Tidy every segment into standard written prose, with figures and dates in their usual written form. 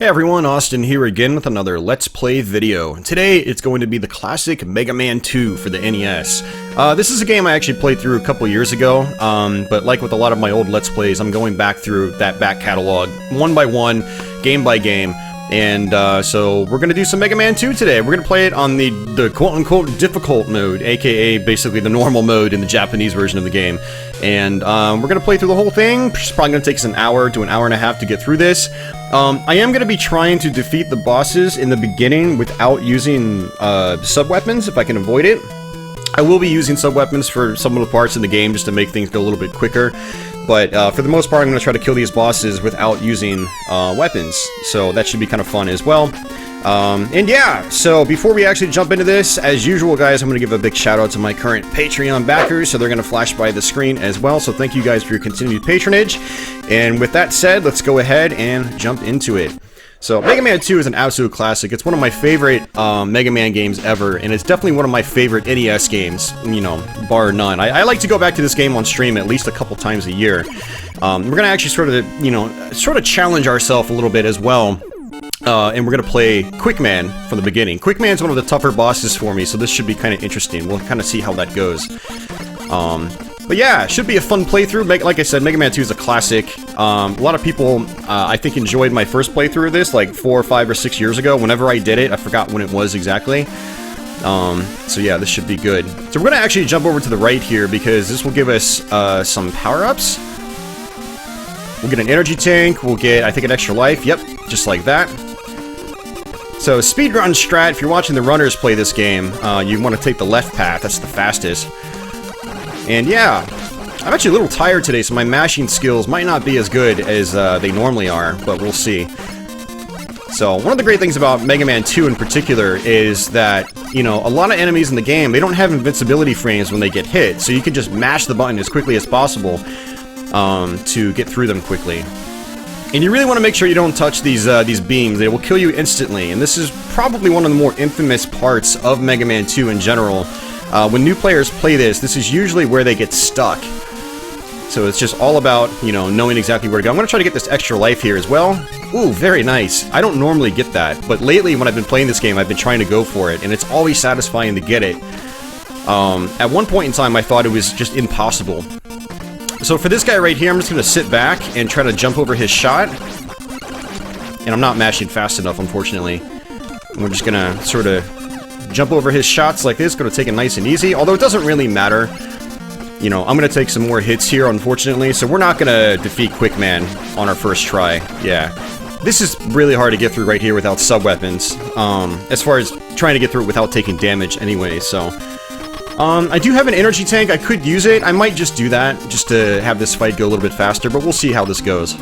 Hey everyone, Austin here again with another Let's Play video. Today it's going to be the classic Mega Man 2 for the NES. This is a game I actually played through a couple years ago, but like with a lot of my old Let's Plays, I'm going back through that back catalog, one by one, game by game, and so we're going to do some Mega Man 2 today. We're going to play it on the quote-unquote difficult mode, aka basically the normal mode in the Japanese version of the game. And we're going to play through the whole thing. It's probably going to take us an hour to an hour and a half to get through this. I am going to be trying to defeat the bosses in the beginning without using sub-weapons, if I can avoid it. I will be using sub-weapons for some of the parts in the game just to make things go a little bit quicker. But for the most part, I'm going to try to kill these bosses without using weapons. So that should be kind of fun as well. And yeah, so before we actually jump into this, as usual guys, I'm going to give a big shout out to my current Patreon backers, so they're going to flash by the screen as well, so thank you guys for your continued patronage. And with that said, let's go ahead and jump into it. So Mega Man 2 is an absolute classic. It's one of my favorite Mega Man games ever, and it's definitely one of my favorite NES games, you know, bar none. I like to go back to this game on stream at least a couple times a year. We're going to actually sort of, you know, challenge ourselves a little bit as well. And we're going to play Quickman from the beginning. Quickman's one of the tougher bosses for me, so this should be kind of interesting. We'll kind of see how that goes. But yeah, it should be a fun playthrough. Like I said, Mega Man 2 is a classic. A lot of people, I think, enjoyed my first playthrough of this, like 4 or 5 or 6 years ago. Whenever I did it, I forgot when it was exactly. So yeah, this should be good. So we're going to actually jump over to the right here, because this will give us some power-ups. We'll get an energy tank, we'll get, I think, an extra life. Yep, just like that. So, Speedrun Strat, if you're watching the runners play this game, you want to take the left path, that's the fastest. And yeah, I'm actually a little tired today, so my mashing skills might not be as good as they normally are, but we'll see. So, one of the great things about Mega Man 2 in particular is that, you know, a lot of enemies in the game, they don't have invincibility frames when they get hit, so you can just mash the button as quickly as possible to get through them quickly. And you really want to make sure you don't touch these beams. They will kill you instantly, and this is probably one of the more infamous parts of Mega Man 2 in general. When new players play this, this is usually where they get stuck. So it's just all about, you know, knowing exactly where to go. I'm going to try to get this extra life here as well. Ooh, very nice. I don't normally get that, but lately when I've been playing this game, I've been trying to go for it, and it's always satisfying to get it. At one point in time, I thought it was just impossible. So for this guy right here, I'm just going to sit back and try to jump over his shot. And I'm not mashing fast enough, unfortunately. And we're just going to sort of jump over his shots like this. Going to take it nice and easy. Although it doesn't really matter. You know, I'm going to take some more hits here, unfortunately. So we're not going to defeat Quickman on our first try. Yeah. This is really hard to get through right here without sub-weapons. As far as trying to get through it without taking damage anyway, so... I do have an energy tank. I could use it. I might just do that, just to have this fight go a little bit faster, but we'll see how this goes.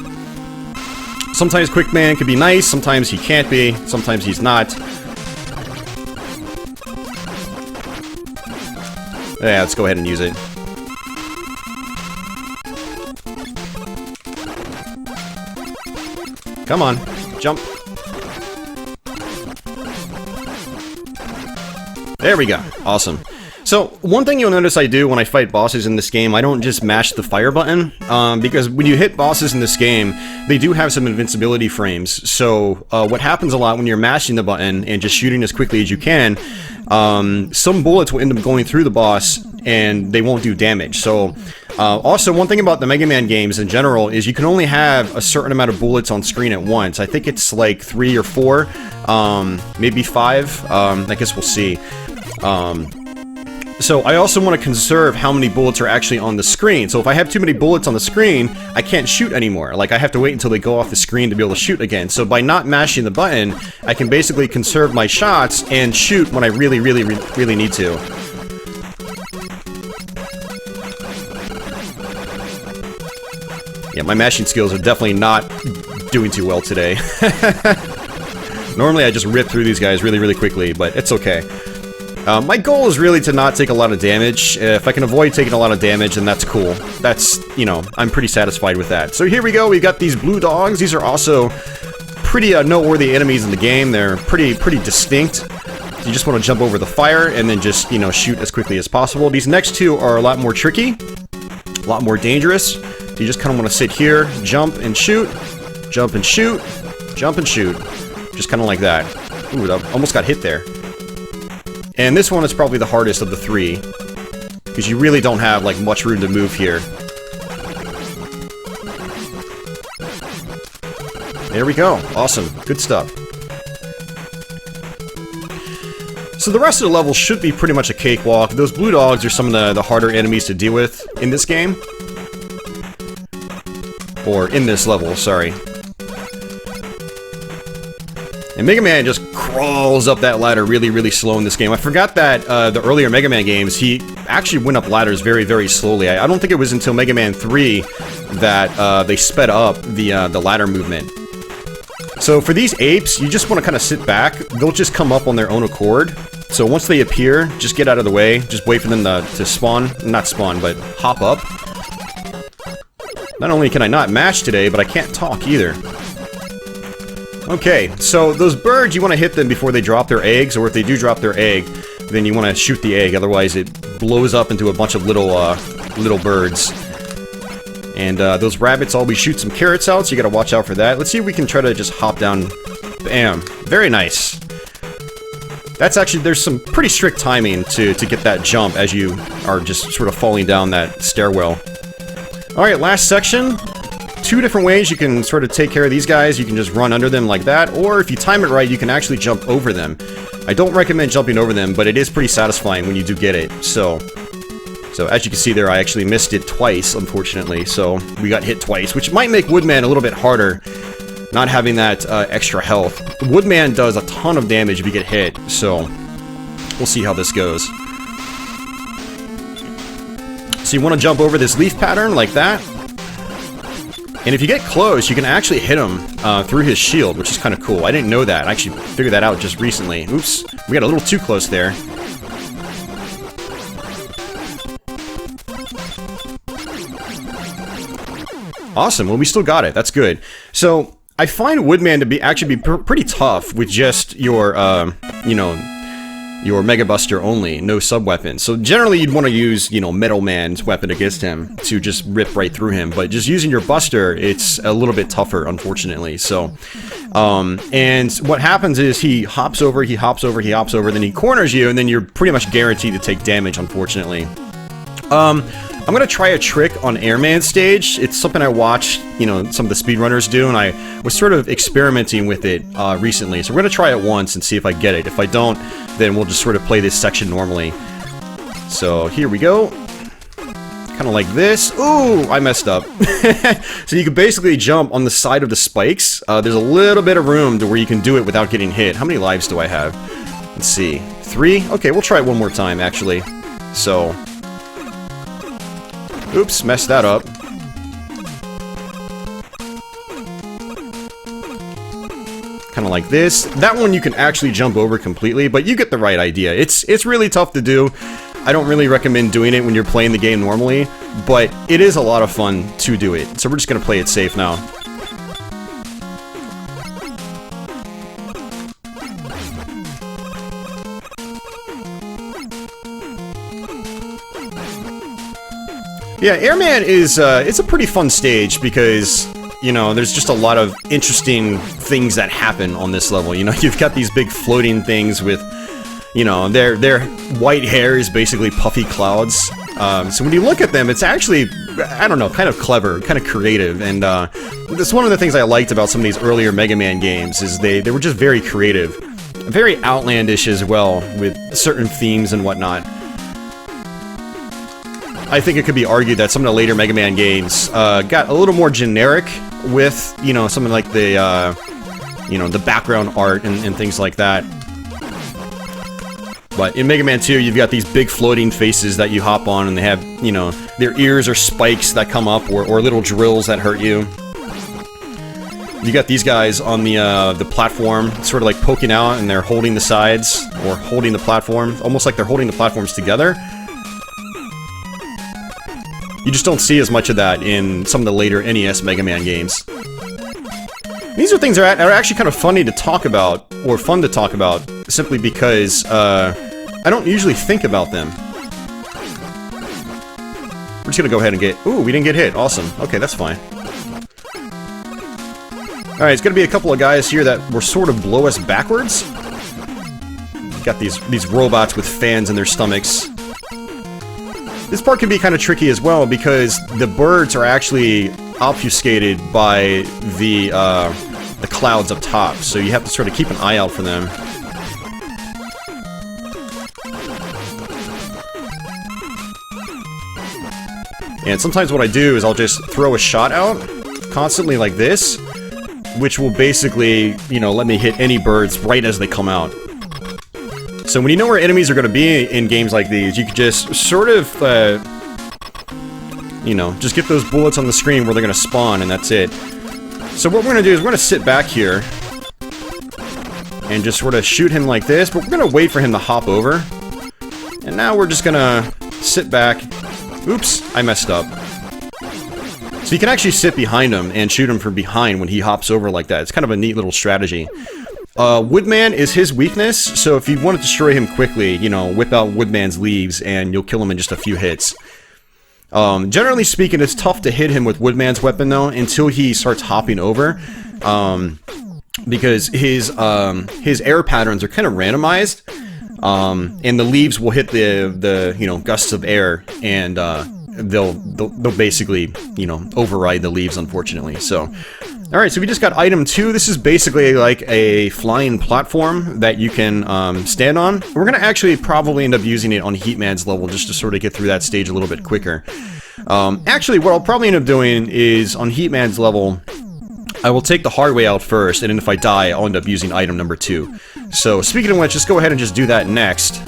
Sometimes Quickman can be nice, sometimes he can't be, sometimes he's not. Yeah, let's go ahead and use it. Come on, jump. There we go. Awesome. So, one thing you'll notice I do when I fight bosses in this game, I don't just mash the fire button, because when you hit bosses in this game, they do have some invincibility frames. So, what happens a lot when you're mashing the button and just shooting as quickly as you can, some bullets will end up going through the boss and they won't do damage. So, also, one thing about the Mega Man games in general is you can only have a certain amount of bullets on screen at once. I think it's like 3 or 4, maybe 5, I guess we'll see. So I also want to conserve how many bullets are actually on the screen. So if I have too many bullets on the screen, I can't shoot anymore. Like, I have to wait until they go off the screen to be able to shoot again. So by not mashing the button, I can basically conserve my shots and shoot when I really need to. Yeah, my mashing skills are definitely not doing too well today. Normally I just rip through these guys really quickly, but it's okay. My goal is really to not take a lot of damage. If I can avoid taking a lot of damage, then that's cool. That's, you know, I'm pretty satisfied with that. So here we go, we've got these blue dogs. These are also pretty noteworthy enemies in the game. They're pretty distinct. You just want to jump over the fire and then just, you know, shoot as quickly as possible. These next two are a lot more tricky, a lot more dangerous. You just kind of want to sit here, jump and shoot, Jump and shoot. Just kind of like that. Ooh, that almost got hit there. And this one is probably the hardest of the three, because you really don't have, like, much room to move here. There we go. Awesome. Good stuff. So the rest of the level should be pretty much a cakewalk. Those blue dogs are some of the harder enemies to deal with in this game. Or in this level, sorry. And Mega Man just crawls up that ladder really, really slow in this game. I forgot that the earlier Mega Man games, he actually went up ladders very, very slowly. I don't think it was until Mega Man 3 that they sped up the ladder movement. So for these apes, you just want to kind of sit back. They'll just come up on their own accord. So once they appear, just get out of the way. Just wait for them to spawn. Not spawn, but hop up. Not only can I not mash today, but I can't talk either. Okay, so those birds, you want to hit them before they drop their eggs, or if they do drop their egg, then you want to shoot the egg, otherwise it blows up into a bunch of little birds. And those rabbits always shoot some carrots out, so you gotta watch out for that. Let's see if we can try to just hop down. Bam. Very nice. That's actually, there's some pretty strict timing to get that jump as you are just sort of falling down that stairwell. Alright, last section. Two different ways you can sort of take care of these guys. You can just run under them like that, or if you time it right, you can actually jump over them. I don't recommend jumping over them, but it is pretty satisfying when you do get it. So as you can see there, I actually missed it twice, unfortunately. So we got hit twice, which might make Woodman a little bit harder, not having that extra health. Woodman does a ton of damage if you get hit, so we'll see how this goes. So you want to jump over this leaf pattern like that. And if you get close, you can actually hit him through his shield, which is kind of cool. I didn't know that. I actually figured that out just recently. Oops, we got a little too close there. Awesome, well we still got it, that's good. So, I find Woodman to actually be pretty tough with just your, you know, your Mega Buster only, no sub-weapons. So generally you'd want to use, you know, Metalman's weapon against him to just rip right through him. But just using your Buster, it's a little bit tougher, unfortunately. So, and what happens is he hops over, then he corners you, and then you're pretty much guaranteed to take damage, unfortunately. I'm gonna try a trick on Airman stage. It's something I watched, you know, some of the speedrunners do, and I was sort of experimenting with it recently. So we're gonna try it once and see if I get it. If I don't, then we'll just sort of play this section normally. So here we go. Kind of like this. Ooh, I messed up. So you can basically jump on the side of the spikes. There's a little bit of room to where you can do it without getting hit. How many lives do I have? Let's see. 3? Okay, we'll try it one more time, actually. So... oops, messed that up. Kind of like this. That one you can actually jump over completely, but you get the right idea. It's really tough to do. I don't really recommend doing it when you're playing the game normally, but it is a lot of fun to do it. So we're just gonna play it safe now. Yeah, Airman is, it's a pretty fun stage because, you know, there's just a lot of interesting things that happen on this level. You know, you've got these big floating things with, you know, their white hair is basically puffy clouds. So when you look at them, it's actually, I don't know, kind of clever, kind of creative. And that's one of the things I liked about some of these earlier Mega Man games, is they were just very creative. Very outlandish as well, with certain themes and whatnot. I think it could be argued that some of the later Mega Man games got a little more generic with, you know, something like the, you know, the background art and things like that. But in Mega Man 2, you've got these big floating faces that you hop on, and they have, you know, their ears are spikes that come up, or little drills that hurt you. You got these guys on the platform, sort of like poking out, and they're holding the sides, or holding the platform, almost like they're holding the platforms together. You just don't see as much of that in some of the later NES Mega Man games. These are things that are actually kind of funny to talk about, or fun to talk about, simply because I don't usually think about them. We're just gonna go ahead and get... ooh, we didn't get hit. Awesome. Okay, that's fine. Alright, it's gonna be a couple of guys here that will sort of blow us backwards. Got these robots with fans in their stomachs. This part can be kind of tricky as well because the birds are actually obfuscated by the clouds up top, so you have to sort of keep an eye out for them. And sometimes what I do is I'll just throw a shot out constantly like this, which will basically, you know, let me hit any birds right as they come out. So when you know where enemies are going to be in games like these, you can just sort of, you know, just get those bullets on the screen where they're going to spawn, and that's it. So what we're going to do is we're going to sit back here and just sort of shoot him like this, but we're going to wait for him to hop over. And now we're just going to sit back. Oops, I messed up. So you can actually sit behind him and shoot him from behind when he hops over like that. It's kind of a neat little strategy. Woodman is his weakness, so if you want to destroy him quickly, you know, whip out Woodman's leaves and you'll kill him in just a few hits. Generally speaking, it's tough to hit him with Woodman's weapon though until he starts hopping over, because his air patterns are kind of randomized, and the leaves will hit the you know, gusts of air, and they'll basically, you know, override the leaves, unfortunately. So, alright, so we just got item 2. This is basically like a flying platform that you can stand on. We're gonna actually probably end up using it on Heatman's level just to sort of get through that stage a little bit quicker. Actually, what I'll probably end up doing is on Heatman's level, I will take the hard way out first, and then if I die, I'll end up using item number 2. So, speaking of which, just go ahead and just do that next.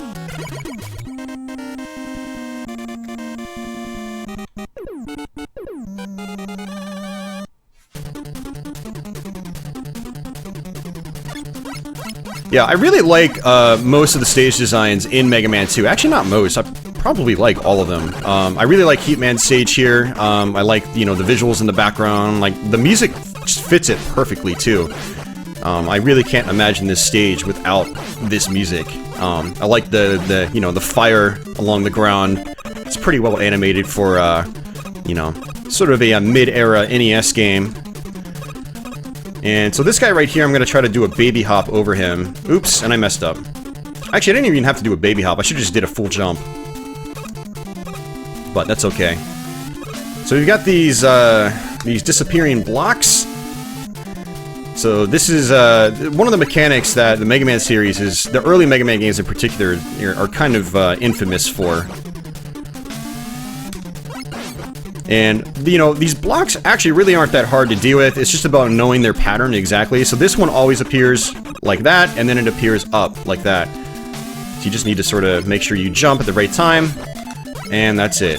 Yeah, I really like most of the stage designs in Mega Man 2. Actually, not most. I probably like all of them. I really like Heatman's stage here. I like, you know, the visuals in the background. Like, the music just fits it perfectly, too. I really can't imagine this stage without this music. I like the you know, the fire along the ground. It's pretty well animated for, you know, sort of a mid-era NES game. And so this guy right here, I'm going to try to do a baby hop over him. Oops, and I messed up. Actually, I didn't even have to do a baby hop. I should have just did a full jump. But that's okay. So we've got these disappearing blocks. So this is one of the mechanics that the Mega Man series is, the early Mega Man games in particular, are kind of infamous for. And, you know, these blocks actually really aren't that hard to deal with. It's just about knowing their pattern exactly. So this one always appears like that, and then it appears up like that. So you just need to sort of make sure you jump at the right time, and that's it.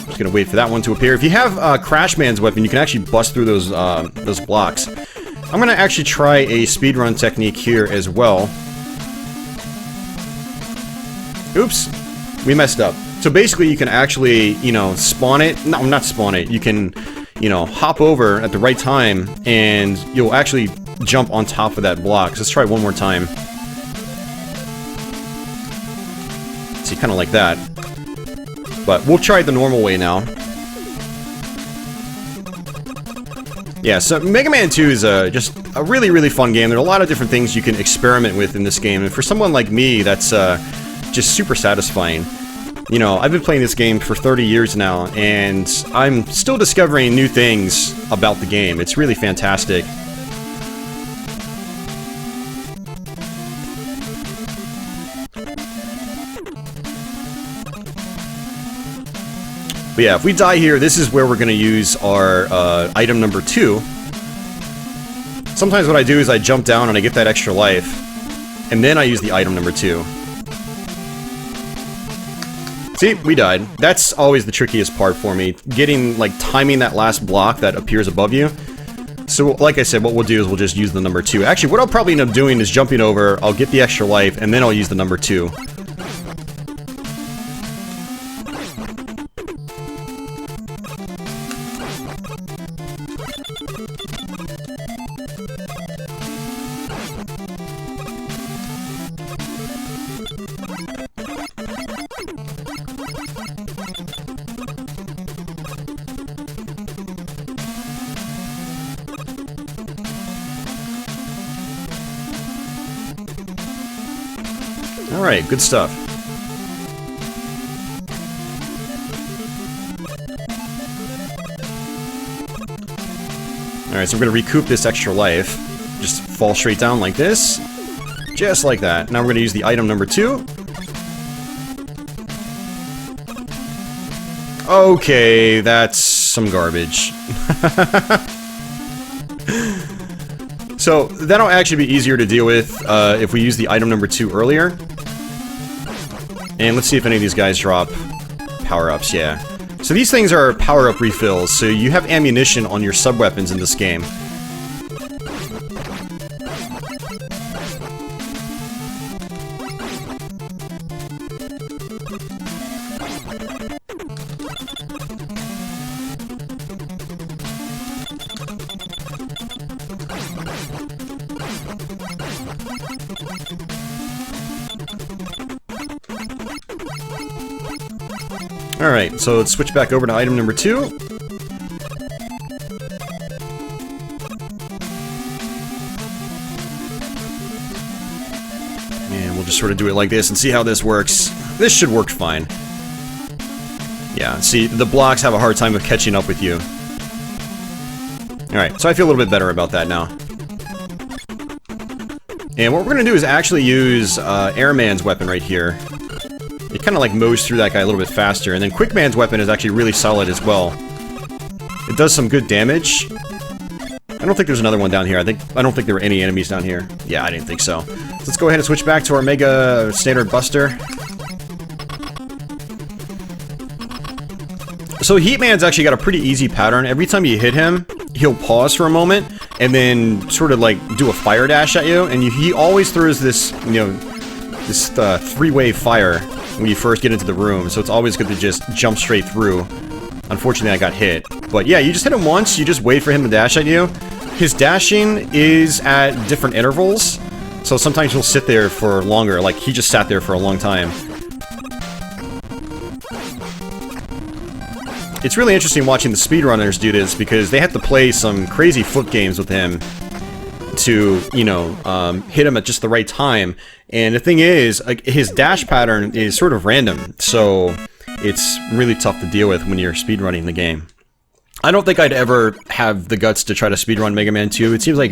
Just gonna wait for that one to appear. If you have Crash Man's weapon, you can actually bust through those blocks. I'm gonna actually try a speedrun technique here as well. Oops, we messed up. So basically, you can actually, you know, spawn it. No, not spawn it. You can, you know, hop over at the right time, and you'll actually jump on top of that block. So let's try one more time. See, kind of like that. But we'll try it the normal way now. Yeah, so Mega Man 2 is just a really, really fun game. There are a lot of different things you can experiment with in this game, and for someone like me, that's just super satisfying. You know, I've been playing this game for 30 years now, and I'm still discovering new things about the game. It's really fantastic. But yeah, if we die here, this is where we're going to use our item number 2. Sometimes what I do is I jump down and I get that extra life, and then I use the item number 2. See, we died. That's always the trickiest part for me, getting, like, timing that last block that appears above you. So, like I said, what we'll do is we'll just use the number 2. Actually, what I'll probably end up doing is jumping over, I'll get the extra life, and then I'll use the number 2. Alright, good stuff. Alright, so we're gonna recoup this extra life. Just fall straight down like this. Just like that. Now we're gonna use the item number 2. Okay, that's some garbage. So, that'll actually be easier to deal with if we use the item number 2 earlier. And let's see if any of these guys drop power-ups, yeah. So these things are power-up refills, so you have ammunition on your sub-weapons in this game. Alright, so let's switch back over to item number 2. And we'll just sort of do it like this and see how this works. This should work fine. Yeah, see, the blocks have a hard time of catching up with you. Alright, so I feel a little bit better about that now. And what we're going to do is actually use Airman's weapon right here. It kind of like mows through that guy a little bit faster, and then Quickman's weapon is actually really solid as well. It does some good damage. I don't think there's another one down here. I don't think there were any enemies down here. Yeah, I didn't think so. So let's go ahead and switch back to our Mega Standard Buster. So Heatman's actually got a pretty easy pattern. Every time you hit him, he'll pause for a moment, and then sort of like do a fire dash at you, and he always throws this, you know, this three-way fire when you first get into the room, so it's always good to just jump straight through. Unfortunately, I got hit. But yeah, you just hit him once, you just wait for him to dash at you. His dashing is at different intervals, so sometimes he'll sit there for longer, like he just sat there for a long time. It's really interesting watching the speedrunners do this, because they have to play some crazy foot games with him to, you know, hit him at just the right time. And the thing is, his dash pattern is sort of random, so it's really tough to deal with when you're speedrunning the game. I don't think I'd ever have the guts to try to speedrun Mega Man 2. It seems like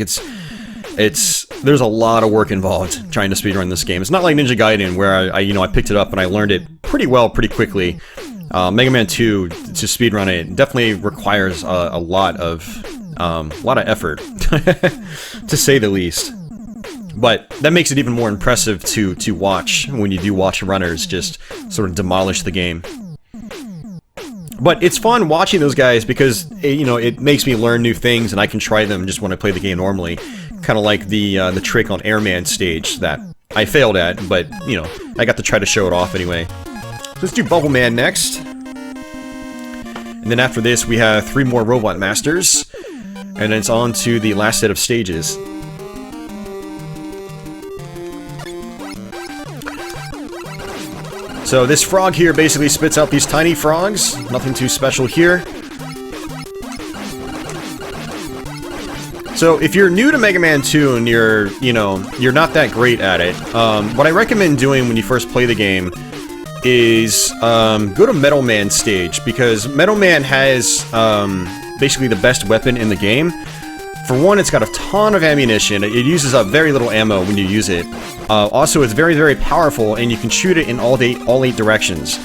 there's a lot of work involved trying to speedrun this game. It's not like Ninja Gaiden, where I picked it up and I learned it pretty well, pretty quickly. Mega Man 2, to speedrun it, definitely requires a lot of effort, to say the least. But that makes it even more impressive to watch when you do watch runners just sort of demolish the game. But it's fun watching those guys because, you know, it makes me learn new things and I can try them just when I play the game normally. Kind of like the trick on Airman's stage that I failed at, but, you know, I got to try to show it off anyway. So let's do Bubbleman next. And then after this we have 3 more Robot Masters. And then it's on to the last set of stages. So this frog here basically spits out these tiny frogs. Nothing too special here. So if you're new to Mega Man 2 and you're not that great at it, what I recommend doing when you first play the game is go to Metalman stage, because Metalman has basically the best weapon in the game. For one, it's got a ton of ammunition. It uses up very little ammo when you use it. Also, it's very, very powerful, and you can shoot it in all 8 directions.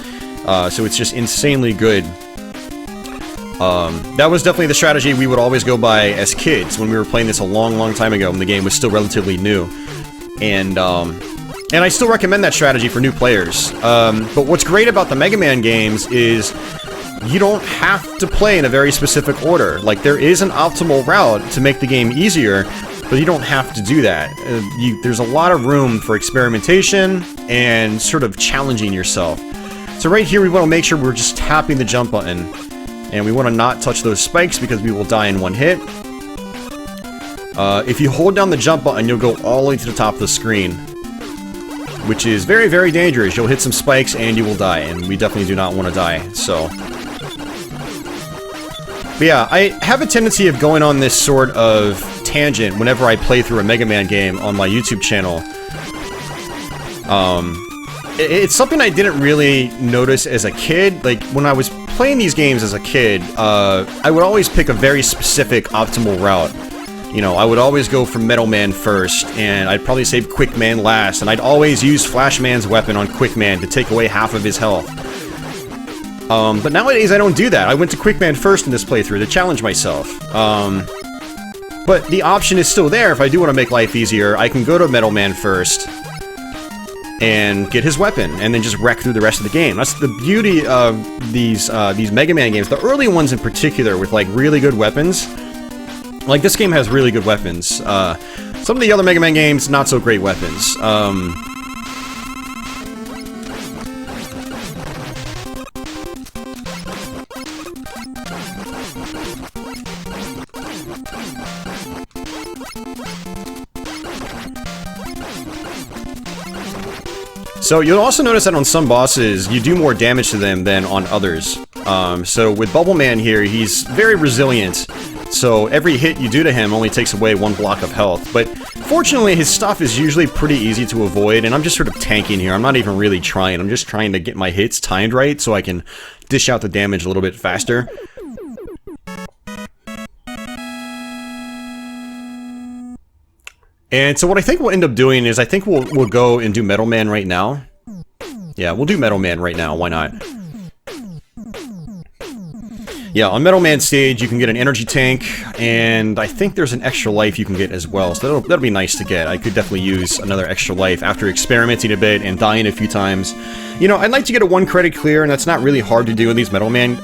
So it's just insanely good. That was definitely the strategy we would always go by as kids when we were playing this a long, long time ago when the game was still relatively new. And I still recommend that strategy for new players. But what's great about the Mega Man games is you don't have to play in a very specific order. Like, there is an optimal route to make the game easier, but you don't have to do that. There's a lot of room for experimentation and sort of challenging yourself. So right here we want to make sure we're just tapping the jump button, and we want to not touch those spikes because we will die in one hit. If you hold down the jump button, you'll go all the way to the top of the screen, which is very, very dangerous. You'll hit some spikes and you will die, and we definitely do not want to die, so... But yeah, I have a tendency of going on this sort of tangent whenever I play through a Mega Man game on my YouTube channel. It's something I didn't really notice as a kid. Like, when I was playing these games as a kid, I would always pick a very specific optimal route. You know, I would always go for Metalman first, and I'd probably save Quickman last, and I'd always use Flashman's weapon on Quickman to take away half of his health. But nowadays I don't do that. I went to Quickman first in this playthrough to challenge myself. But the option is still there if I do want to make life easier. I can go to Metalman first and get his weapon, and then just wreck through the rest of the game. That's the beauty of these Mega Man games. The early ones in particular, with like really good weapons. Like, this game has really good weapons. Some of the other Mega Man games, not so great weapons. So you'll also notice that on some bosses, you do more damage to them than on others. So with Bubbleman here, he's very resilient. So every hit you do to him only takes away 1 block of health. But fortunately, his stuff is usually pretty easy to avoid, and I'm just sort of tanking here. I'm not even really trying. I'm just trying to get my hits timed right so I can dish out the damage a little bit faster. And so what I think we'll end up doing is I think we'll go and do Metalman right now. Yeah, we'll do Metalman right now. Why not? Yeah, on Metalman stage, you can get an energy tank, and I think there's an extra life you can get as well, so that'll be nice to get. I could definitely use another extra life after experimenting a bit and dying a few times. You know, I'd like to get a 1 credit clear, and that's not really hard to do in these Metalman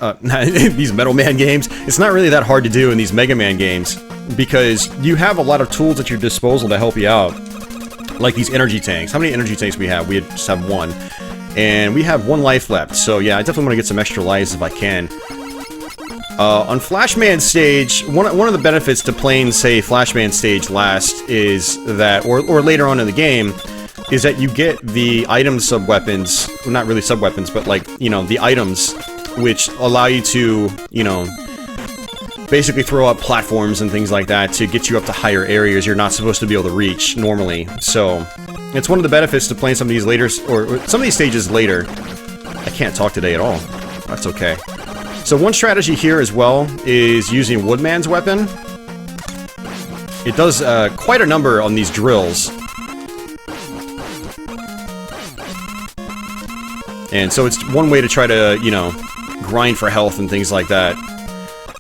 games. It's not really that hard to do in these Mega Man games, because you have a lot of tools at your disposal to help you out. Like these energy tanks. How many energy tanks we have? We just have 1. And we have 1 life left, so yeah, I definitely want to get some extra lives if I can. On Flashman stage, one of the benefits to playing, say, Flashman stage last is that, or later on in the game, is that you get the item sub-weapons, well, not really sub-weapons, but like, you know, the items, which allow you to, you know, basically throw up platforms and things like that to get you up to higher areas you're not supposed to be able to reach normally. So, it's one of the benefits to playing some of these later, or some of these stages later. I can't talk today at all. That's okay. So one strategy here as well is using Woodman's weapon. It does quite a number on these drills. And so it's one way to try to, you know, grind for health and things like that.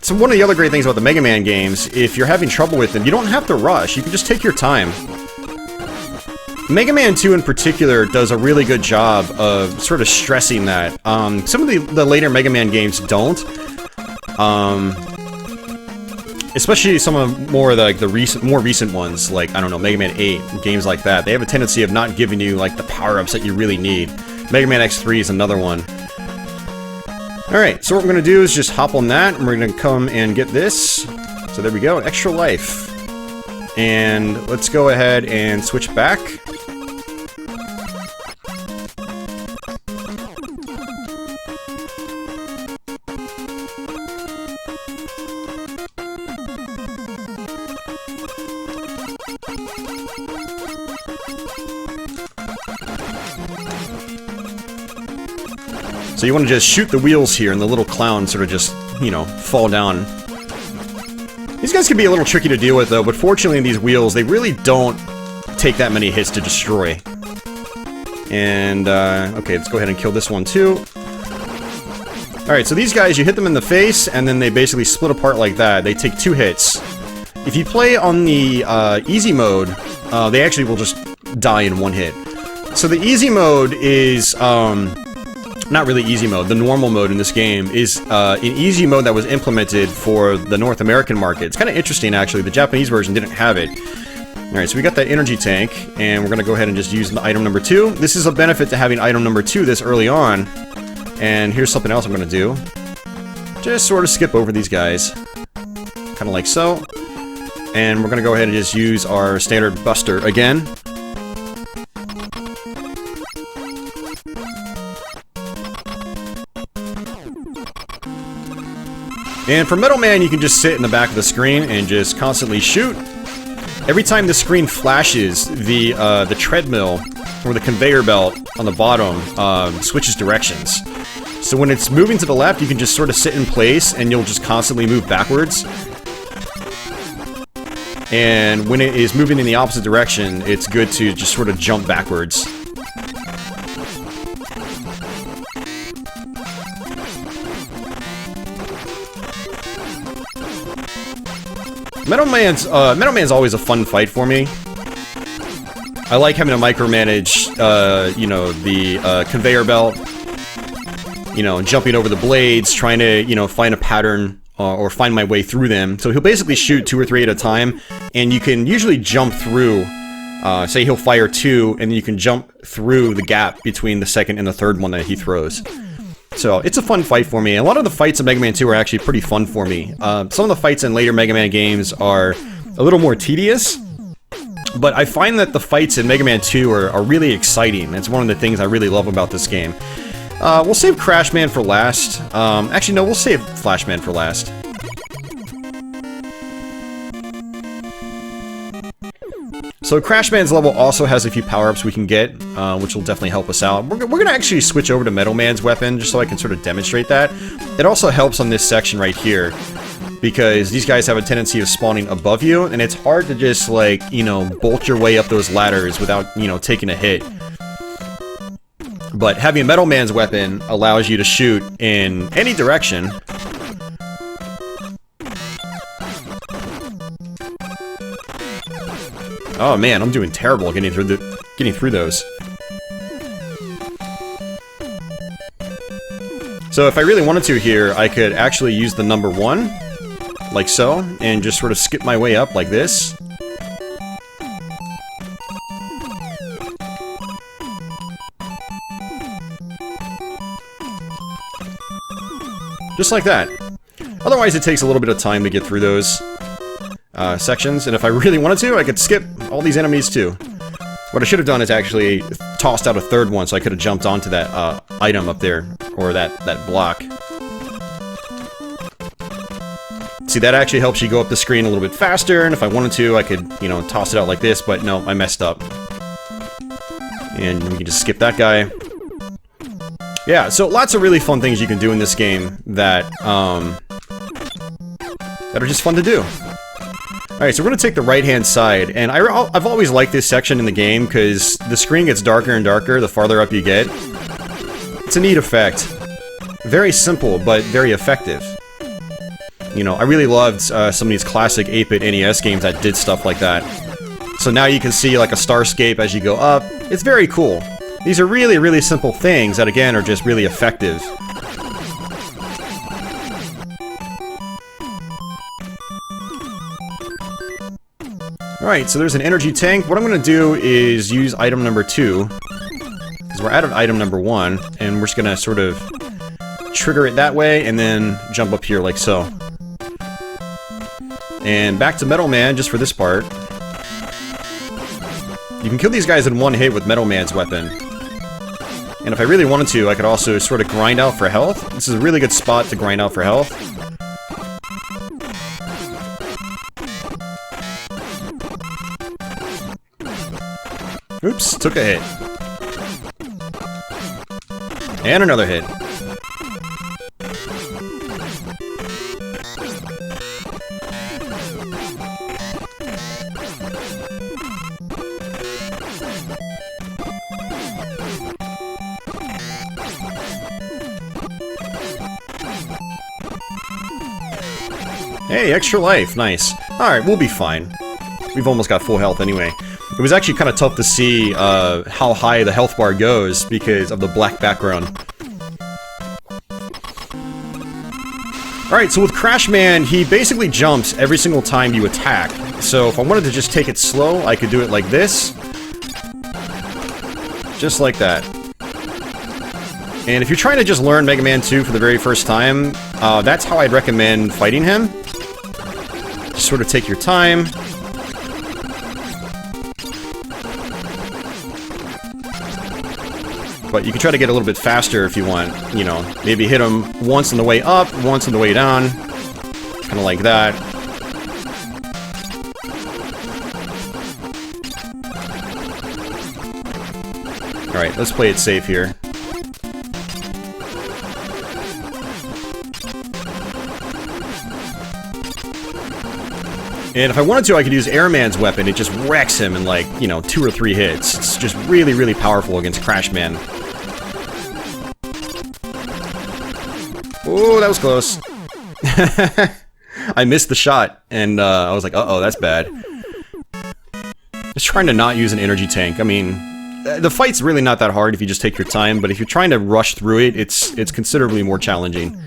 So one of the other great things about the Mega Man games, if you're having trouble with them, you don't have to rush. You can just take your time. Mega Man 2 in particular does a really good job of sort of stressing that. Some of the later Mega Man games don't. Especially some of more of the more recent ones, like, I don't know, Mega Man 8, games like that. They have a tendency of not giving you, like, the power-ups that you really need. Mega Man X3 is another one. Alright, so what we're going to do is just hop on that, and we're going to come and get this. So there we go, extra life. And let's go ahead and switch back. So you want to just shoot the wheels here, and the little clowns sort of just, you know, fall down. These guys can be a little tricky to deal with, though, but fortunately these wheels, they really don't take that many hits to destroy. And, okay, let's go ahead and kill this one, too. Alright, so these guys, you hit them in the face, and then they basically split apart like that. They take 2 hits. If you play on the easy mode, they actually will just die in 1 hit. So the easy mode is, not really easy mode, the normal mode in this game is an easy mode that was implemented for the North American market. It's kind of interesting, actually. The Japanese version didn't have it. Alright, so we got that energy tank, and we're going to go ahead and just use the item number 2. This is a benefit to having item number 2 this early on. And here's something else I'm going to do. Just sort of skip over these guys. Kind of like so. And we're going to go ahead and just use our standard buster again. And for Metalman, you can just sit in the back of the screen and just constantly shoot. Every time the screen flashes, the treadmill or the conveyor belt on the bottom, switches directions. So when it's moving to the left, you can just sort of sit in place and you'll just constantly move backwards. And when it is moving in the opposite direction, it's good to just sort of jump backwards. Metalman's always a fun fight for me. I like having to micromanage, you know, the conveyor belt. You know, jumping over the blades, trying to, you know, find a pattern or find my way through them. So he'll basically shoot 2 or 3 at a time, and you can usually jump through. Say he'll fire 2, and then you can jump through the gap between the second and the third one that he throws. So it's a fun fight for me. A lot of the fights in Mega Man 2 are actually pretty fun for me. Some of the fights in later Mega Man games are a little more tedious, but I find that the fights in Mega Man 2 are really exciting. It's one of the things I really love about this game. We'll save Crashman for last. Actually, no, we'll save Flashman for last. So Crashman's level also has a few power-ups we can get, which will definitely help us out. We're gonna actually switch over to Metalman's weapon, just so I can sort of demonstrate that. It also helps on this section right here, because these guys have a tendency of spawning above you, and it's hard to just, like, you know, bolt your way up those ladders without, you know, taking a hit. But having Metalman's weapon allows you to shoot in any direction. Oh man, I'm doing terrible getting through those. So if I really wanted to here, I could actually use the number 1, like so, and just sort of skip my way up like this. Just like that. Otherwise, it takes a little bit of time to get through those sections, and if I really wanted to, I could skip all these enemies too. What I should have done is actually tossed out a third one, so I could have jumped onto that item up there, or that block. See, that actually helps you go up the screen a little bit faster, and if I wanted to, I could, you know, toss it out like this, but no, I messed up. And we can just skip that guy. Yeah, so lots of really fun things you can do in this game that are just fun to do. Alright, so we're going to take the right-hand side, and I've always liked this section in the game, because the screen gets darker and darker the farther up you get. It's a neat effect. Very simple, but very effective. You know, I really loved some of these classic 8-bit NES games that did stuff like that. So now you can see, like, a starscape as you go up. It's very cool. These are really, really simple things that, again, are just really effective. Alright, so there's an energy tank. What I'm going to do is use item number 2, because we're out of item number 1, and we're just going to sort of trigger it that way, and then jump up here like so. And back to Metalman, just for this part. You can kill these guys in one hit with Metalman's weapon. And if I really wanted to, I could also sort of grind out for health. This is a really good spot to grind out for health. Oops, took a hit. And another hit. Hey, extra life, nice. Alright, we'll be fine. We've almost got full health anyway. It was actually kind of tough to see how high the health bar goes because of the black background. Alright, so with Crashman, he basically jumps every single time you attack. So if I wanted to just take it slow, I could do it like this. Just like that. And if you're trying to just learn Mega Man 2 for the very first time, that's how I'd recommend fighting him. Just sort of take your time. But you can try to get a little bit faster if you want, you know, maybe hit him once on the way up, once on the way down. Kind of like that. Alright, let's play it safe here. And if I wanted to, I could use Airman's weapon. It just wrecks him in, like, you know, 2 or 3 hits. It's just really, really powerful against Crashman. Oh, that was close. I missed the shot, and I was like, uh-oh, that's bad. Just trying to not use an energy tank. I mean, the fight's really not that hard if you just take your time, but if you're trying to rush through it, it's considerably more challenging.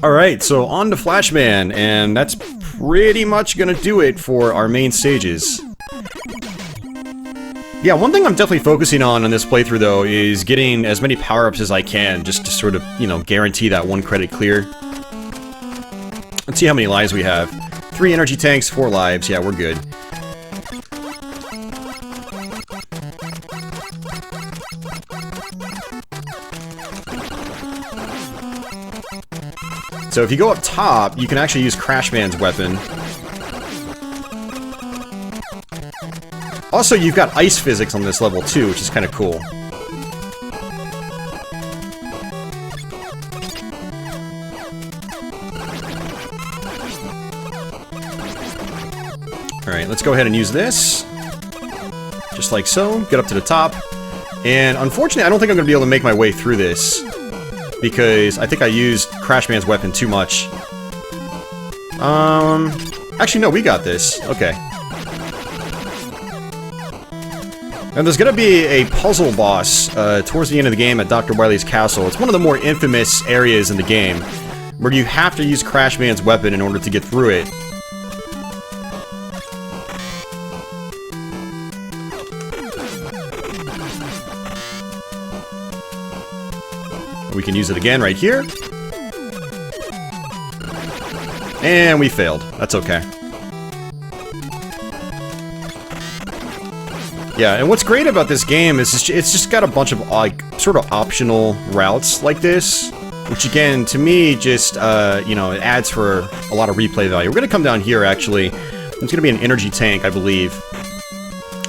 Alright, so on to Flashman, and that's pretty much gonna do it for our main stages. Yeah, one thing I'm definitely focusing on this playthrough, though, is getting as many power-ups as I can, just to sort of, you know, guarantee that 1 credit clear. Let's see how many lives we have. 3 energy tanks, 4 lives. Yeah, we're good. So if you go up top, you can actually use Crashman's weapon. Also, you've got ice physics on this level too, which is kind of cool. Alright, let's go ahead and use this. Just like so. Get up to the top. And unfortunately, I don't think I'm going to be able to make my way through this, because I think I used Crashman's weapon too much. Actually, no, we got this. Okay. And there's gonna be a puzzle boss towards the end of the game at Dr. Wily's castle. It's one of the more infamous areas in the game, where you have to use Crashman's weapon in order to get through it. We can use it again right here. And we failed. That's okay. Yeah, and what's great about this game is it's just got a bunch of, like, sort of optional routes like this, which again, to me, just, you know, it adds for a lot of replay value. We're gonna come down here, actually. There's gonna be an energy tank, I believe.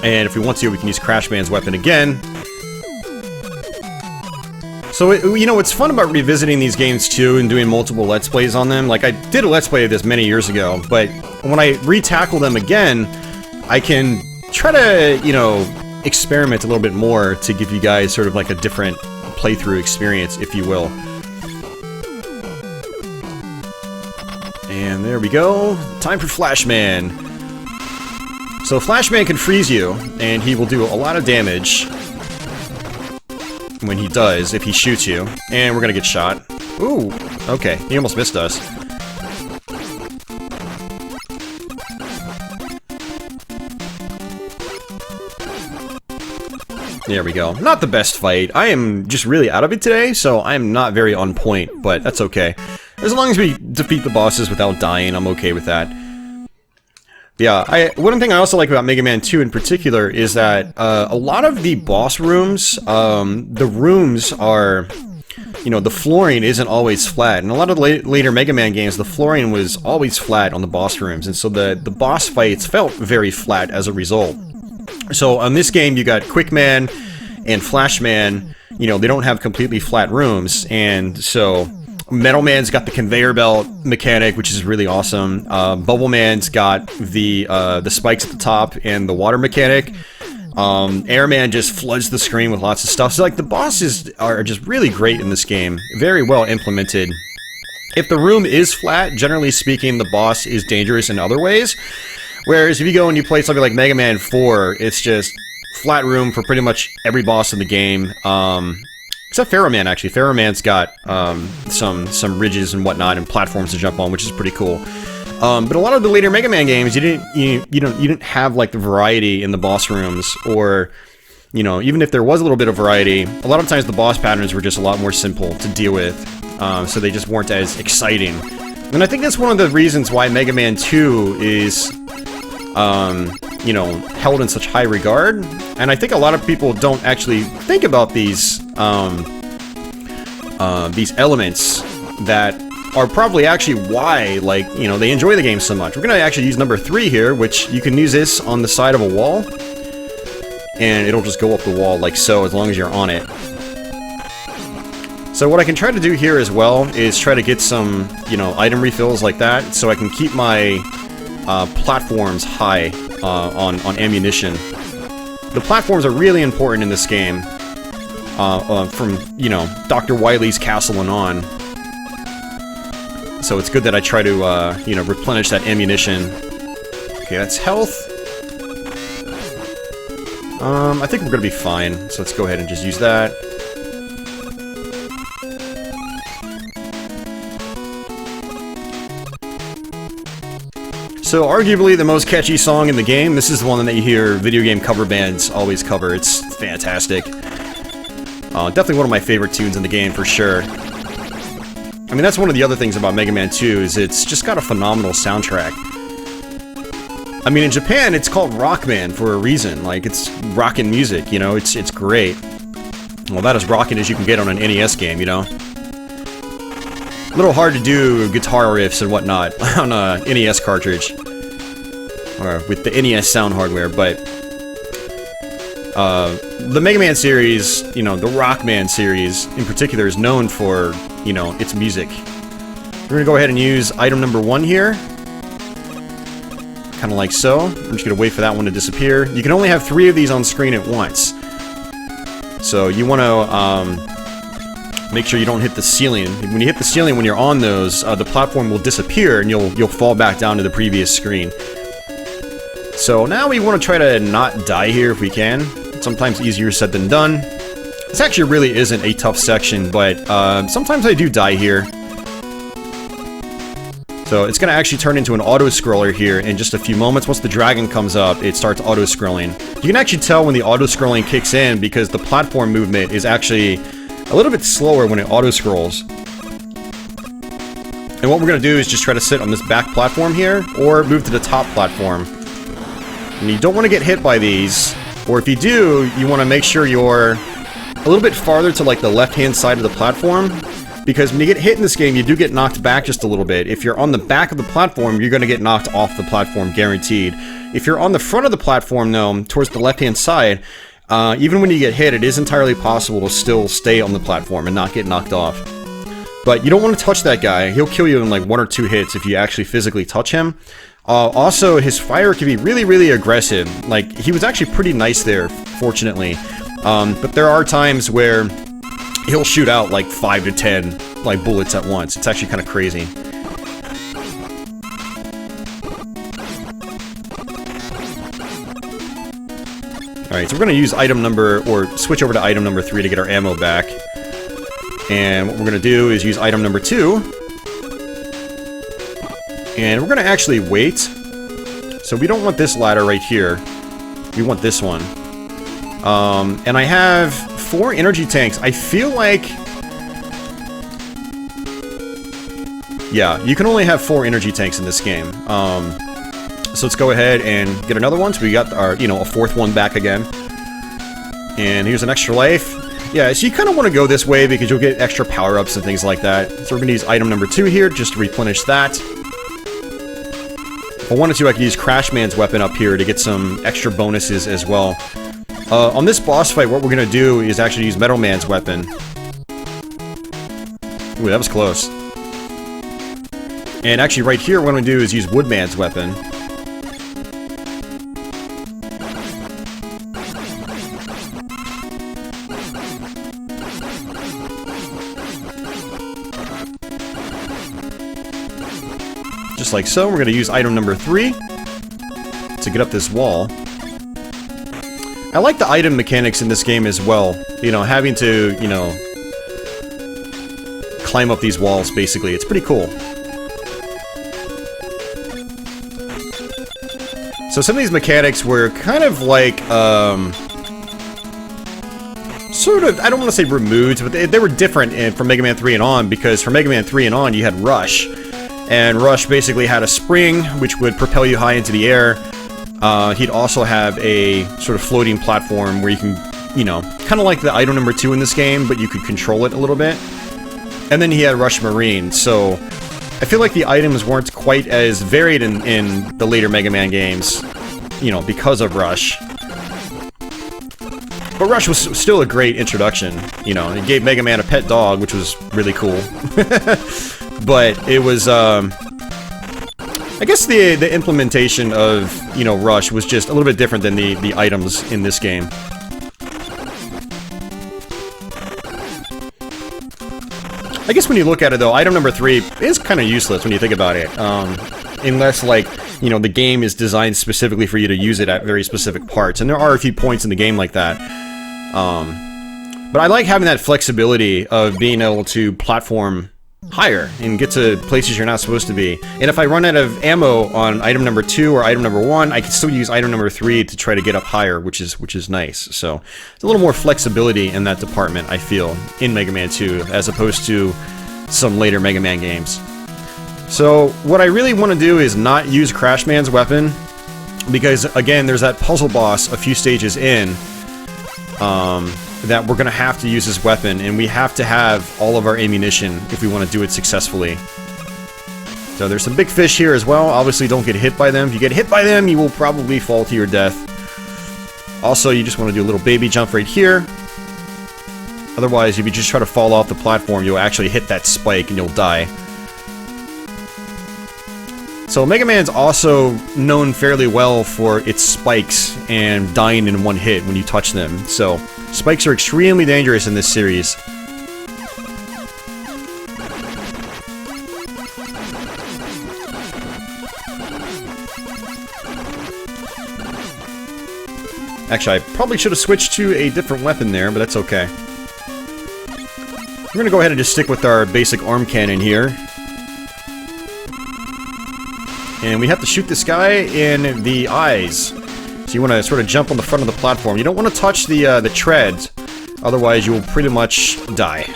And if we want to, we can use Crashman's weapon again. So, you know, what's fun about revisiting these games, too, and doing multiple Let's Plays on them, like, I did a Let's Play of this many years ago, but when I re-tackle them again, I can try to, you know, experiment a little bit more to give you guys sort of like a different playthrough experience, if you will. And there we go. Time for Flashman. So Flashman can freeze you, and he will do a lot of damage when he does, if he shoots you. And we're gonna get shot. Ooh, okay, he almost missed us. There we go. Not the best fight. I am just really out of it today, so I'm not very on point, but that's okay. As long as we defeat the bosses without dying, I'm okay with that. Yeah, one thing I also like about Mega Man 2 in particular is that a lot of the boss rooms, the rooms are, you know, the flooring isn't always flat. In a lot of later Mega Man games, the flooring was always flat on the boss rooms, and so the boss fights felt very flat as a result. So on this game, you got Quickman and Flashman, you know, they don't have completely flat rooms, and so Metalman's got the conveyor belt mechanic, which is really awesome. Bubbleman's got the spikes at the top and the water mechanic. Airman just floods the screen with lots of stuff. So, like, the bosses are just really great in this game. Very well implemented. If the room is flat, generally speaking, the boss is dangerous in other ways. Whereas if you go and you play something like Mega Man 4, it's just flat room for pretty much every boss in the game. Except Pharaohman, actually. Pharaohman's got some ridges and whatnot and platforms to jump on, which is pretty cool. But a lot of the later Mega Man games, you didn't have like the variety in the boss rooms, or, you know, even if there was a little bit of variety, a lot of times the boss patterns were just a lot more simple to deal with, so they just weren't as exciting. And I think that's one of the reasons why Mega Man 2 is, you know, held in such high regard. And I think a lot of people don't actually think about these elements that are probably actually why, like, you know, they enjoy the game so much. We're gonna actually use number 3 here, which you can use this on the side of a wall. and it'll just go up the wall like so, as long as you're on it. So what I can try to do here as well is try to get some, you know, item refills like that, so I can keep my platforms high on ammunition. The platforms are really important in this game, from, you know, Dr. Wily's castle and on. So it's good that I try to, you know, replenish that ammunition. Okay, that's health. I think we're gonna be fine, so let's go ahead and just use that. So, arguably the most catchy song in the game. This is the one that you hear video game cover bands always cover. It's fantastic. Definitely one of my favorite tunes in the game, for sure. I mean, that's one of the other things about Mega Man 2, is it's just got a phenomenal soundtrack. I mean, in Japan, it's called Rockman for a reason. Like, it's rockin' music, you know? It's great. Well, about as rockin' as you can get on an NES game, you know? A little hard to do guitar riffs and whatnot on a NES cartridge. Or with the NES sound hardware, but... the Mega Man series, you know, the Rockman series in particular, is known for, you know, its music. We're gonna go ahead and use item number 1 here. Kinda like so. I'm just gonna wait for that one to disappear. You can only have 3 of these on screen at once. So you wanna, make sure you don't hit the ceiling. When you hit the ceiling, when you're on those, the platform will disappear and you'll fall back down to the previous screen. So now we want to try to not die here if we can. Sometimes easier said than done. This actually really isn't a tough section, but sometimes I do die here. So it's going to actually turn into an auto-scroller here in just a few moments. Once the dragon comes up, it starts auto-scrolling. You can actually tell when the auto-scrolling kicks in because the platform movement is actually a little bit slower when it auto-scrolls. And what we're going to do is just try to sit on this back platform here, or move to the top platform. And you don't want to get hit by these, or if you do, you want to make sure you're a little bit farther to like the left-hand side of the platform, because when you get hit in this game, you do get knocked back just a little bit. If you're on the back of the platform, you're going to get knocked off the platform, guaranteed. If you're on the front of the platform, though, towards the left-hand side, even when you get hit, it is entirely possible to still stay on the platform and not get knocked off. But you don't want to touch that guy. He'll kill you in like 1 or 2 hits if you actually physically touch him. Also, his fire can be really, really aggressive. Like, he was actually pretty nice there, fortunately. But there are times where he'll shoot out like 5 to 10 like bullets at once. It's actually kind of crazy. Alright, so we're going to use item number, or switch over to item number 3 to get our ammo back. And what we're going to do is use item number 2. And we're going to actually wait. So we don't want this ladder right here. We want this one. And I have 4 energy tanks. I feel like... yeah, you can only have 4 energy tanks in this game. So let's go ahead and get another one. So we got our, you know, a 4th one back again. And here's an extra life. Yeah, so you kind of want to go this way because you'll get extra power-ups and things like that. So we're going to use item number 2 here just to replenish that. If I wanted to, I could use Crashman's weapon up here to get some extra bonuses as well. On this boss fight, what we're going to do is actually use Metalman's weapon. Ooh, that was close. And actually right here, what I'm going to do is use Woodman's weapon. Just like so, we're going to use item number 3 to get up this wall. I like the item mechanics in this game as well. You know, having to, you know, climb up these walls, basically. It's pretty cool. So some of these mechanics were kind of like, sort of, I don't want to say removed, but they were different from Mega Man 3 and on, because for Mega Man 3 and on, you had Rush. And Rush basically had a spring, which would propel you high into the air. He'd also have a sort of floating platform where you can, you know, kind of like the item number 2 in this game, but you could control it a little bit. And then he had Rush Marine, so I feel like the items weren't quite as varied in the later Mega Man games, you know, because of Rush. But Rush was still a great introduction, you know. It gave Mega Man a pet dog, which was really cool. But it was, I guess the implementation of, you know, Rush was just a little bit different than the items in this game. I guess when you look at it, though, item number 3 is kind of useless when you think about it. Unless, like, you know, the game is designed specifically for you to use it at very specific parts. And there are a few points in the game like that. But I like having that flexibility of being able to platform higher and get to places you're not supposed to be. And if I run out of ammo on item number 2 or item number 1, I can still use item number 3 to try to get up higher, which is nice. So it's a little more flexibility in that department, I feel, in Mega Man 2 as opposed to some later Mega Man games. So what I really want to do is not use Crash Man's weapon, because again, there's that puzzle boss a few stages in that we're going to have to use his weapon, and we have to have all of our ammunition if we want to do it successfully. So there's some big fish here as well. Obviously don't get hit by them. If you get hit by them, you will probably fall to your death. Also, you just want to do a little baby jump right here. Otherwise, if you just try to fall off the platform, you'll actually hit that spike and you'll die. So Mega Man's also known fairly well for its spikes and dying in one hit when you touch them. So spikes are extremely dangerous in this series. Actually, I probably should have switched to a different weapon there, but that's okay. We're gonna go ahead and just stick with our basic arm cannon here. And we have to shoot this guy in the eyes. So you want to sort of jump on the front of the platform. You don't want to touch the treads, otherwise you will pretty much die.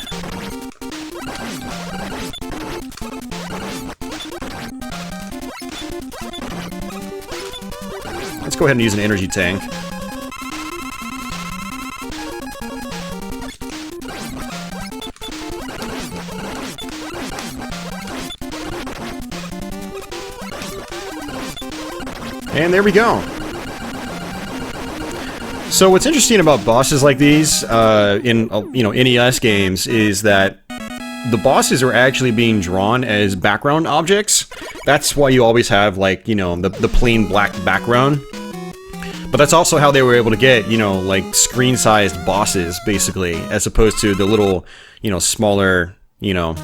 Let's go ahead and use an energy tank. And there we go. So what's interesting about bosses like these in you know, NES games is that the bosses are actually being drawn as background objects. That's why you always have, like, you know, the plain black background. But that's also how they were able to get, you know, like screen-sized bosses, basically, as opposed to the little, you know, smaller, you know,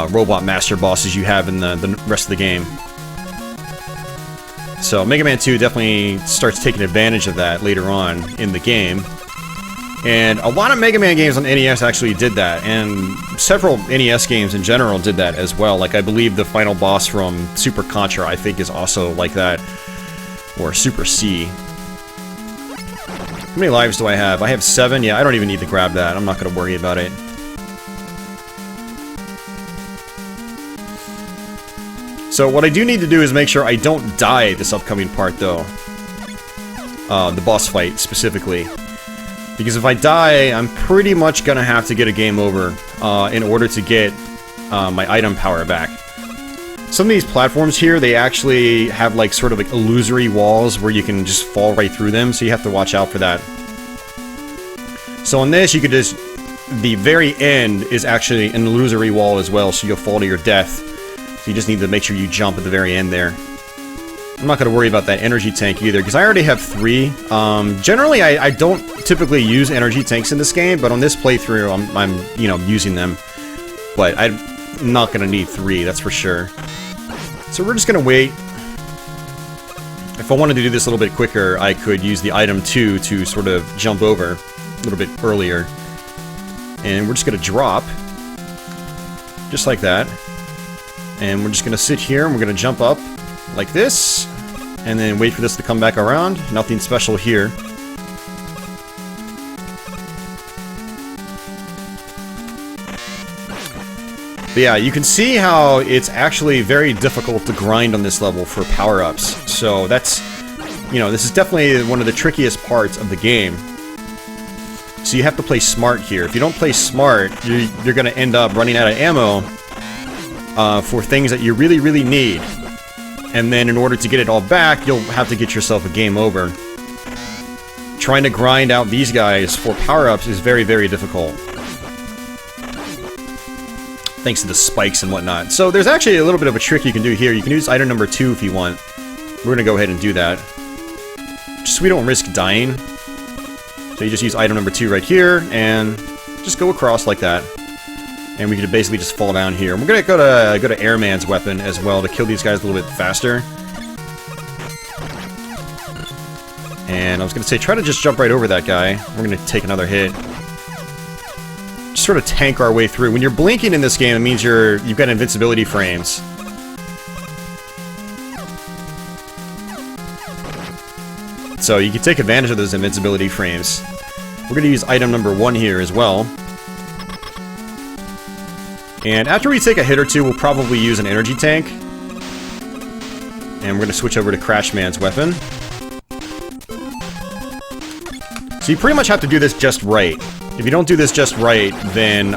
robot master bosses you have in the rest of the game. So Mega Man 2 definitely starts taking advantage of that later on in the game. And a lot of Mega Man games on NES actually did that, and several NES games in general did that as well. Like, I believe the final boss from Super Contra, I think, is also like that. Or Super C. How many lives do I have? I have 7? Yeah, I don't even need to grab that. I'm not going to worry about it. So what I do need to do is make sure I don't die this upcoming part, though. The boss fight, specifically. Because if I die, I'm pretty much gonna have to get a game over in order to get my item power back. Some of these platforms here, they actually have like sort of like illusory walls where you can just fall right through them, so you have to watch out for that. So on this, you could just... the very end is actually an illusory wall as well, so you'll fall to your death. So you just need to make sure you jump at the very end there. I'm not going to worry about that energy tank either, because I already have 3. Generally, I don't typically use energy tanks in this game, but on this playthrough, I'm you know, using them. But I'm not going to need 3, that's for sure. So we're just going to wait. If I wanted to do this a little bit quicker, I could use the item 2 to sort of jump over a little bit earlier. And we're just going to drop. Just like that. And we're just going to sit here and we're going to jump up like this, and then wait for this to come back around. Nothing special here. But yeah, you can see how it's actually very difficult to grind on this level for power-ups. So that's, you know, this is definitely one of the trickiest parts of the game. So you have to play smart here. If you don't play smart, you're going to end up running out of ammo for things that you really, really need. And then in order to get it all back, you'll have to get yourself a game over. trying to grind out these guys for power-ups is very, very difficult. Thanks to the spikes and whatnot. So there's actually a little bit of a trick you can do here. You can use item number 2 if you want. We're gonna go ahead and do that. Just so we don't risk dying. So you just use item number 2 right here, and just go across like that. And we could basically just fall down here. We're gonna go to Airman's weapon as well to kill these guys a little bit faster. And I was gonna say, try to just jump right over that guy. We're gonna take another hit. Just sort of tank our way through. When you're blinking in this game, it means you've got invincibility frames. So you can take advantage of those invincibility frames. We're gonna use item number 1 here as well. And after we take a hit or two, we'll probably use an energy tank. And we're gonna switch over to Crashman's weapon. So you pretty much have to do this just right. If you don't do this just right, then,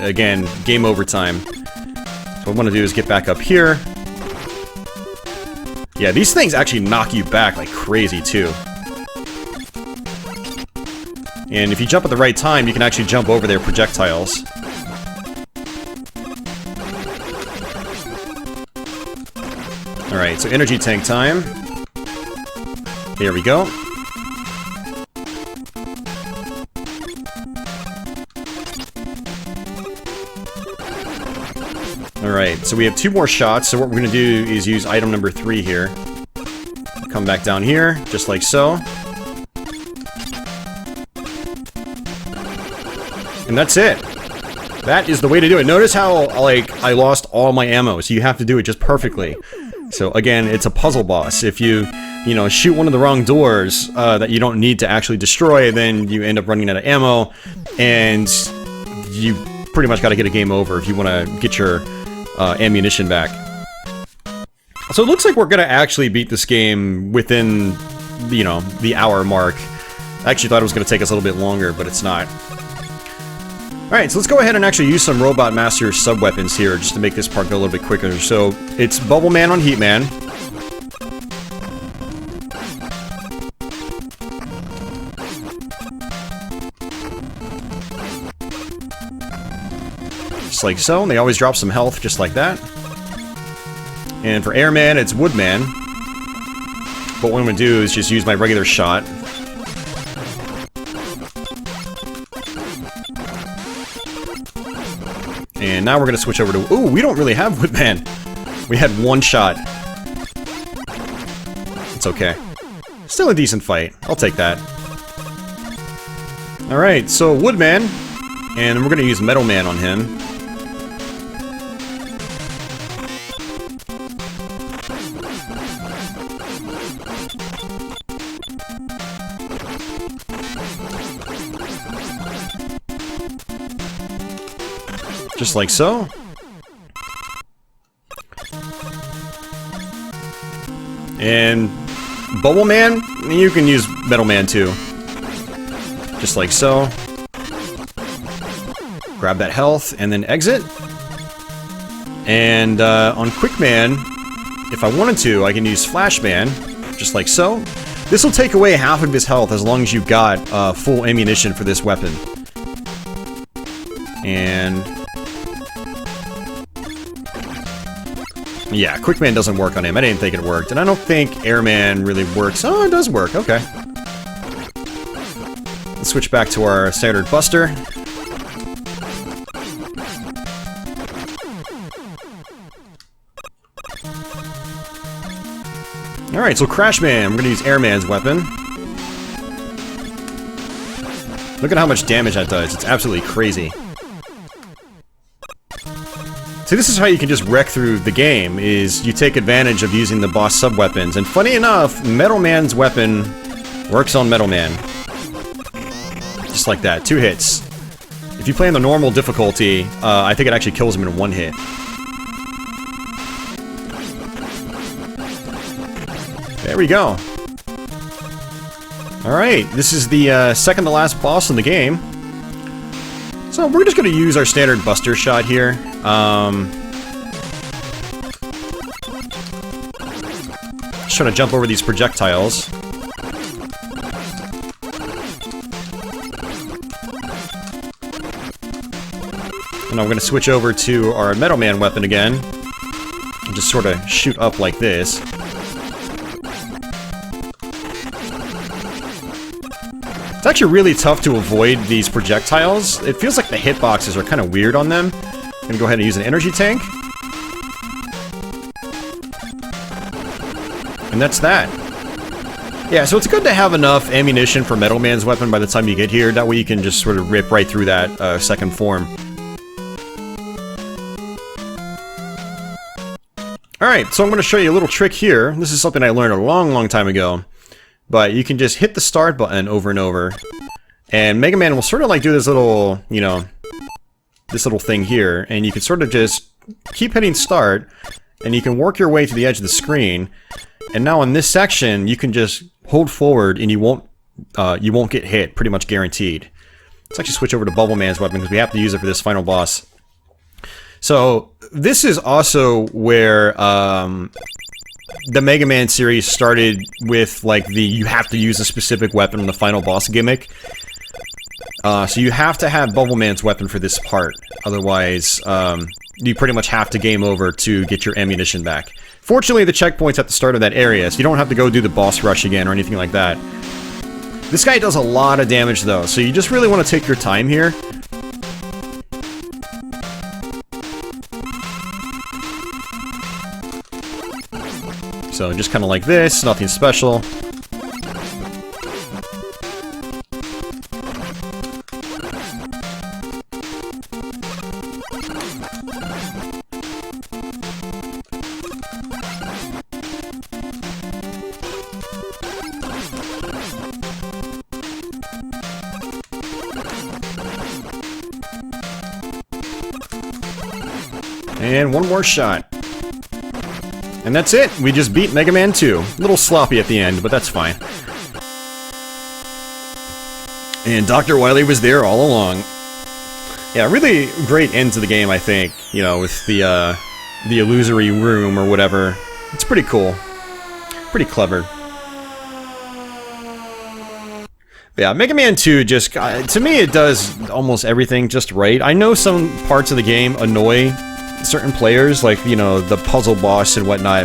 again, game over time. So what I want to do is get back up here. Yeah, these things actually knock you back like crazy, too. And if you jump at the right time, you can actually jump over their projectiles. Alright, so energy tank time. There we go. Alright, so we have 2 more shots, so what we're going to do is use item number 3 here. Come back down here, just like so. And that's it. That is the way to do it. Notice how, like, I lost all my ammo, so you have to do it just perfectly. So, again, it's a puzzle boss. If you know, shoot one of the wrong doors that you don't need to actually destroy, then you end up running out of ammo, and you pretty much got to get a game over if you want to get your ammunition back. So it looks like we're gonna actually beat this game within, you know, the hour mark. I actually thought it was gonna take us a little bit longer, but it's not. Alright, so let's go ahead and actually use some Robot Master sub-weapons here, just to make this part go a little bit quicker. So, it's Bubbleman on Heatman. Just like so, and they always drop some health, just like that. And for Airman, it's Woodman. But what I'm going to do is just use my regular shot. And now we're going to switch over to... Ooh, we don't really have Woodman. We had 1 shot. It's okay. Still a decent fight. I'll take that. Alright, so Woodman. And we're going to use Metalman on him. Just like so. And Bubbleman, you can use Metalman too. Just like so. Grab that health and then exit. And on Quickman, if I wanted to, I can use Flashman, just like so. This will take away half of his health as long as you've got full ammunition for this weapon. And... yeah, Quickman doesn't work on him. I didn't think it worked. And I don't think Airman really works. Oh, it does work. Okay. Let's switch back to our standard Buster. Alright, so Crashman. We're gonna use Airman's weapon. Look at how much damage that does. It's absolutely crazy. See, this is how you can just wreck through the game, is you take advantage of using the boss sub-weapons. And funny enough, Metalman's weapon works on Metalman. Just like that, 2 hits. If you play on the normal difficulty, I think it actually kills him in 1 hit. There we go. Alright, this is the second to last boss in the game. So we're just going to use our standard Buster shot here. Just trying to jump over these projectiles. So now we're going to switch over to our Metalman weapon again. And just sort of shoot up like this. It's actually really tough to avoid these projectiles. It feels like the hitboxes are kind of weird on them. I'm going to go ahead and use an energy tank. And that's that. Yeah, so it's good to have enough ammunition for Metalman's weapon by the time you get here. That way you can just sort of rip right through that second form. Alright, so I'm going to show you a little trick here. This is something I learned a long time ago. But you can just hit the start button over and over. And Mega Man will sort of like do this little, you know, this little thing here. And you can sort of just keep hitting start. And you can work your way to the edge of the screen. And now in this section, you can just hold forward and you won't get hit, pretty much guaranteed. Let's actually switch over to Bubbleman's weapon because we have to use it for this final boss. So this is also where the Mega Man series started with like the you have to use a specific weapon on the final boss gimmick. So you have to have Bubbleman's weapon for this part, otherwise you pretty much have to game over to get your ammunition back. Fortunately, the checkpoint's at the start of that area, so you don't have to go do the boss rush again or anything like that. This guy does a lot of damage though, so you just really want to take your time here. So just kind of like this, nothing special. And one more shot. And that's it. We just beat Mega Man 2. A little sloppy at the end, but that's fine. And Dr. Wily was there all along. Yeah, really great end to the game, I think. You know, with the illusory room or whatever. It's pretty cool. Pretty clever. Yeah, Mega Man 2 just, to me it does almost everything just right. I know some parts of the game annoy certain players, like, you know, the puzzle boss and whatnot.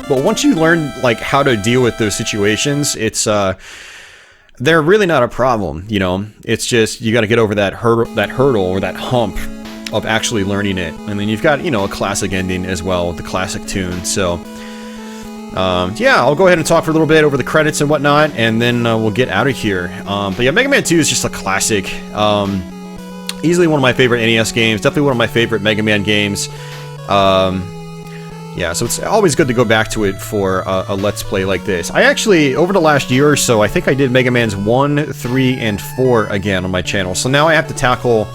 But once you learn, like, how to deal with those situations, it's, they're really not a problem, you know? It's just, you gotta get over that hurdle or that hump of actually learning it. And then you've got, you know, a classic ending as well, the classic tune, so... yeah, I'll go ahead and talk for a little bit over the credits and whatnot, and then we'll get out of here. But yeah, Mega Man 2 is just a classic. Easily one of my favorite NES games, definitely one of my favorite Mega Man games. Yeah, so it's always good to go back to it for a Let's Play like this. I actually, over the last year or so, I think I did Mega Man's 1, 3, and 4 again on my channel. So now I have to tackle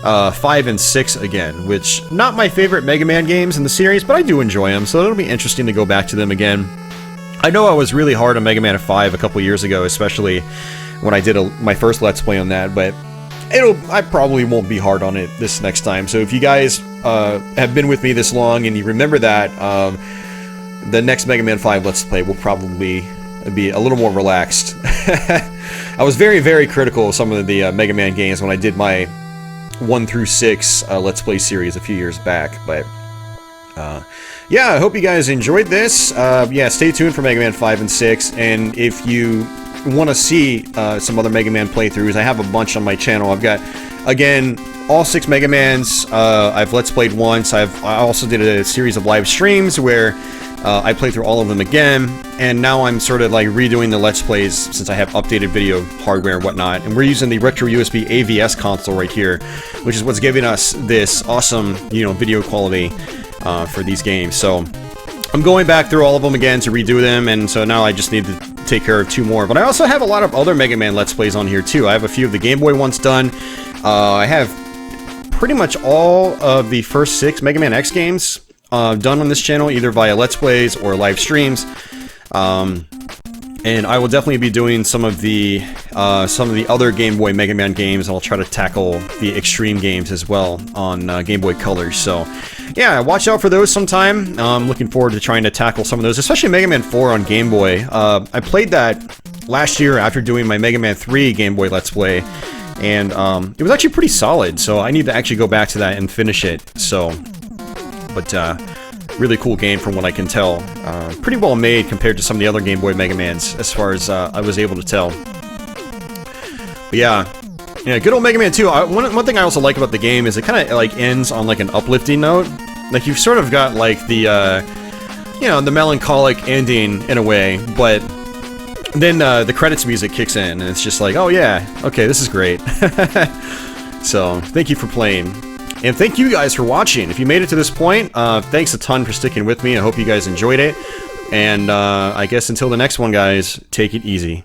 5 and 6 again, which, not my favorite Mega Man games in the series, but I do enjoy them, so it'll be interesting to go back to them again. I know I was really hard on Mega Man 5 a couple years ago, especially when I did my first Let's Play on that, but I probably won't be hard on it this next time. So if you guys have been with me this long and you remember that, the next Mega Man 5 Let's Play will probably be a little more relaxed. I was very, very critical of some of the Mega Man games when I did my 1 through 6 Let's Play series a few years back, but yeah, I hope you guys enjoyed this. Yeah, stay tuned for Mega Man 5 and 6, and if you want to see some other Mega Man playthroughs, I have a bunch on my channel. I've got, again, all 6 Mega Mans. I've Let's Played once. I also did a series of live streams where I played through all of them again, and now I'm sort of like redoing the Let's Plays since I have updated video hardware and whatnot, and we're using the RetroUSB AVS console right here, which is what's giving us this awesome, you know, video quality for these games. So I'm going back through all of them again to redo them, and so now I just need to take care of 2 more. But I also have a lot of other Mega Man Let's Plays on here too. I have a few of the Game Boy ones done. I have pretty much all of the first 6 Mega Man X games done on this channel, either via Let's Plays or live streams. And I will definitely be doing some of the other Game Boy Mega Man games. I'll try to tackle the Extreme games as well on Game Boy Color. So, yeah, watch out for those sometime. I'm looking forward to trying to tackle some of those, especially Mega Man 4 on Game Boy. I played that last year after doing my Mega Man 3 Game Boy Let's Play, And it was actually pretty solid, so I need to actually go back to that and finish it. So, but really cool game from what I can tell. Pretty well made compared to some of the other Game Boy Mega Mans, as far as I was able to tell. But yeah, good old Mega Man 2. One thing I also like about the game is it kind of like ends on like an uplifting note. Like you've sort of got like the the melancholic ending in a way, but then the credits music kicks in, and it's just like, oh yeah, okay, this is great. So, thank you for playing. And thank you guys for watching. If you made it to this point, thanks a ton for sticking with me. I hope you guys enjoyed it. And I guess until the next one, guys, take it easy.